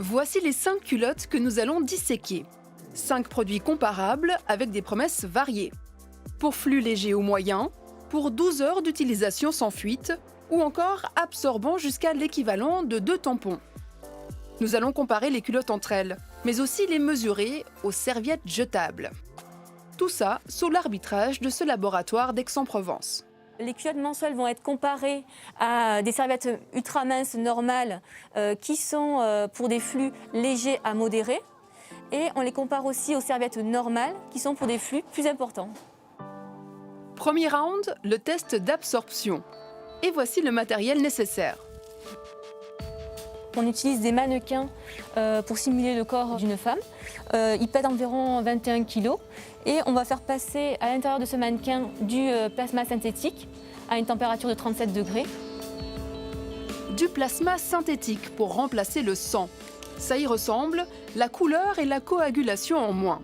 Voici les 5 culottes que nous allons disséquer. 5 produits comparables avec des promesses variées. Pour flux léger ou moyen, pour 12 heures d'utilisation sans fuite ou encore absorbant jusqu'à l'équivalent de 2 tampons. Nous allons comparer les culottes entre elles, mais aussi les mesurer aux serviettes jetables. Tout ça sous l'arbitrage de ce laboratoire d'Aix-en-Provence. Les culottes mensuelles vont être comparées à des serviettes ultra minces normales qui sont pour des flux légers à modérés. Et on les compare aussi aux serviettes normales qui sont pour des flux plus importants. Premier round, le test d'absorption. Et voici le matériel nécessaire. On utilise des mannequins pour simuler le corps d'une femme. Ils pèsent environ 21 kg. Et on va faire passer à l'intérieur de ce mannequin du plasma synthétique à une température de 37 degrés. Du plasma synthétique pour remplacer le sang. Ça y ressemble, la couleur et la coagulation en moins.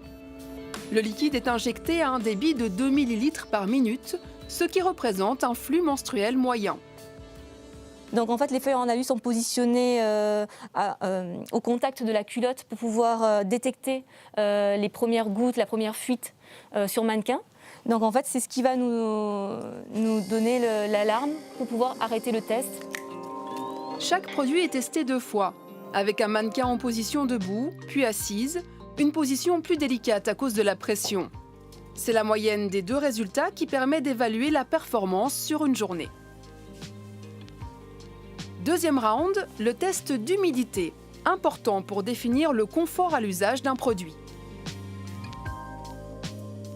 Le liquide est injecté à un débit de 2 ml par minute, ce qui représente un flux menstruel moyen. Donc en fait, les feuilles en alu sont positionnées au contact de la culotte pour pouvoir détecter les premières gouttes, la première fuite sur mannequin. Donc en fait, c'est ce qui va nous donner l'alarme pour pouvoir arrêter le test. Chaque produit est testé 2 fois, avec un mannequin en position debout, puis assise, une position plus délicate à cause de la pression. C'est la moyenne des 2 résultats qui permet d'évaluer la performance sur une journée. Deuxième round, le test d'humidité, important pour définir le confort à l'usage d'un produit.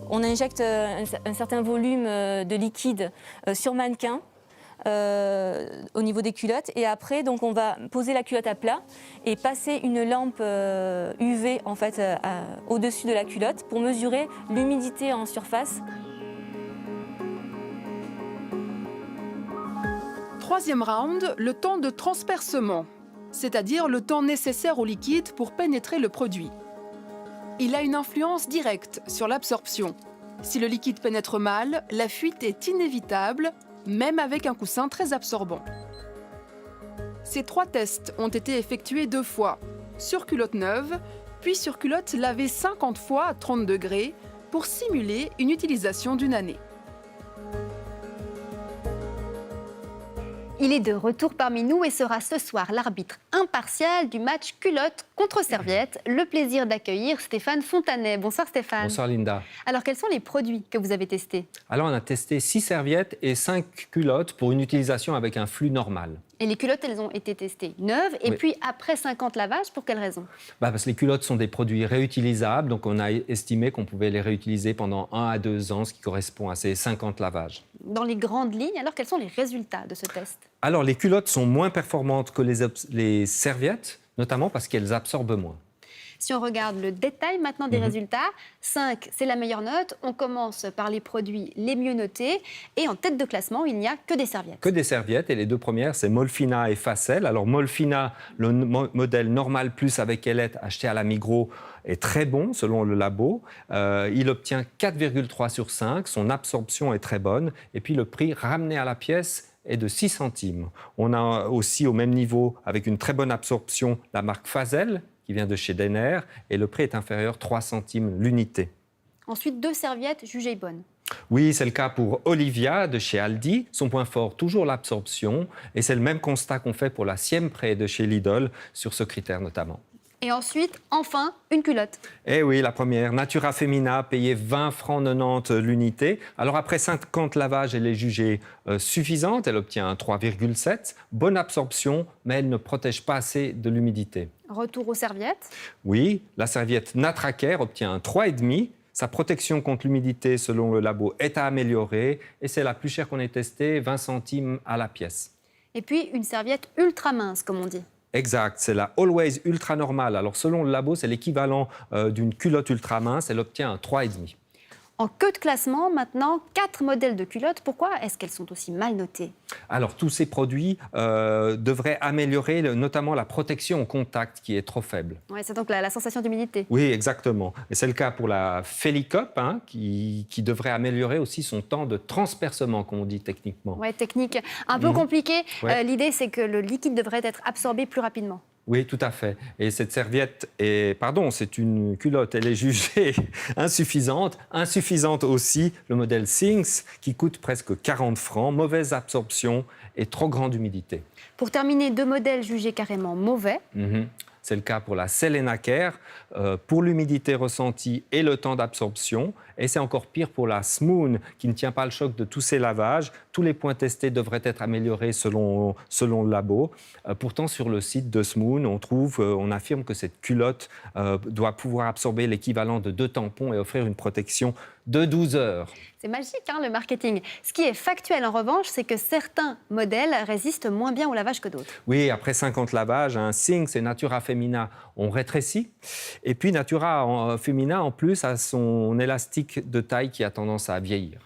On injecte un certain volume de liquide sur mannequin au niveau des culottes et après donc, on va poser la culotte à plat et passer une lampe UV en fait, au-dessus de la culotte pour mesurer l'humidité en surface. Troisième round, le temps de transpercement, c'est-à-dire le temps nécessaire au liquide pour pénétrer le produit. Il a une influence directe sur l'absorption. Si le liquide pénètre mal, la fuite est inévitable, même avec un coussin très absorbant. Ces 3 tests ont été effectués 2 fois, sur culotte neuve, puis sur culotte lavée 50 fois à 30 degrés pour simuler une utilisation d'une année. Il est de retour parmi nous et sera ce soir l'arbitre impartial du match culotte contre serviette. Le plaisir d'accueillir Stéphane Fontanet. Bonsoir Stéphane. Bonsoir Linda. Alors quels sont les produits que vous avez testés? Alors on a testé 6 serviettes et 5 culottes pour une utilisation avec un flux normal. Et les culottes, elles ont été testées neuves et puis après 50 lavages, pour quelles raisons? Parce que les culottes sont des produits réutilisables, donc on a estimé qu'on pouvait les réutiliser pendant 1 à 2 ans, ce qui correspond à ces 50 lavages. Dans les grandes lignes, alors quels sont les résultats de ce test? Alors les culottes sont moins performantes que les serviettes, notamment parce qu'elles absorbent moins. Si on regarde le détail maintenant des résultats, 5, c'est la meilleure note. On commence par les produits les mieux notés. Et en tête de classement, il n'y a que des serviettes. Que des serviettes. Et les 2 premières, c'est Molfina et Facel. Alors Molfina, le modèle normal plus avec ailette acheté à la Migros, est très bon selon le labo. Il obtient 4,3 sur 5. Son absorption est très bonne. Et puis le prix ramené à la pièce est de 6 centimes. On a aussi au même niveau, avec une très bonne absorption, la marque Fazel, qui vient de chez Denner, et le prix est inférieur 3 centimes l'unité. Ensuite, 2 serviettes jugées bonnes. Oui, c'est le cas pour Olivia de chez Aldi. Son point fort, toujours l'absorption. Et c'est le même constat qu'on fait pour la Siempre de chez Lidl, sur ce critère notamment. Et ensuite, enfin, une culotte. Eh oui, la première, Natura Femina, payée 20 francs 90 l'unité. Alors après 50 lavages, elle est jugée suffisante. Elle obtient un 3,7. Bonne absorption, mais elle ne protège pas assez de l'humidité. Retour aux serviettes. Oui, la serviette Natracare obtient un 3,5. Sa protection contre l'humidité, selon le labo, est à améliorer. Et c'est la plus chère qu'on ait testée, 20 centimes à la pièce. Et puis, une serviette ultra mince, comme on dit. Exact, c'est la Always Ultra Normale. Alors selon le labo, c'est l'équivalent d'une culotte ultra mince. Elle obtient un 3,5. En queue de classement, maintenant, 4 modèles de culottes. Pourquoi est-ce qu'elles sont aussi mal notées? Alors, tous ces produits devraient améliorer notamment la protection au contact, qui est trop faible. Ouais, c'est donc la sensation d'humidité. Oui, exactement. Et c'est le cas pour la Felicop, qui devrait améliorer aussi son temps de transpercement, comme on dit techniquement. Oui, technique un peu compliquée. Ouais. L'idée, c'est que le liquide devrait être absorbé plus rapidement. Oui, tout à fait. Et cette serviette est, pardon, c'est une culotte, elle est jugée insuffisante aussi, le modèle Sinks, qui coûte presque 40 francs, mauvaise absorption et trop grande humidité. Pour terminer, 2 modèles jugés carrément mauvais. C'est le cas pour la Selena Care, pour l'humidité ressentie et le temps d'absorption. Et c'est encore pire pour la Smoon, qui ne tient pas le choc de tous ces lavages. Tous les points testés devraient être améliorés selon le labo. Pourtant, sur le site de Smoon, on affirme que cette culotte doit pouvoir absorber l'équivalent de 2 tampons et offrir une protection de 12 heures. C'est magique, hein, le marketing. Ce qui est factuel, en revanche, c'est que certains modèles résistent moins bien au lavage que d'autres. Oui, après 50 lavages, Sinks et Natura Femina ont rétréci. Et puis Natura Femina, en plus, a son élastique de taille qui a tendance à vieillir.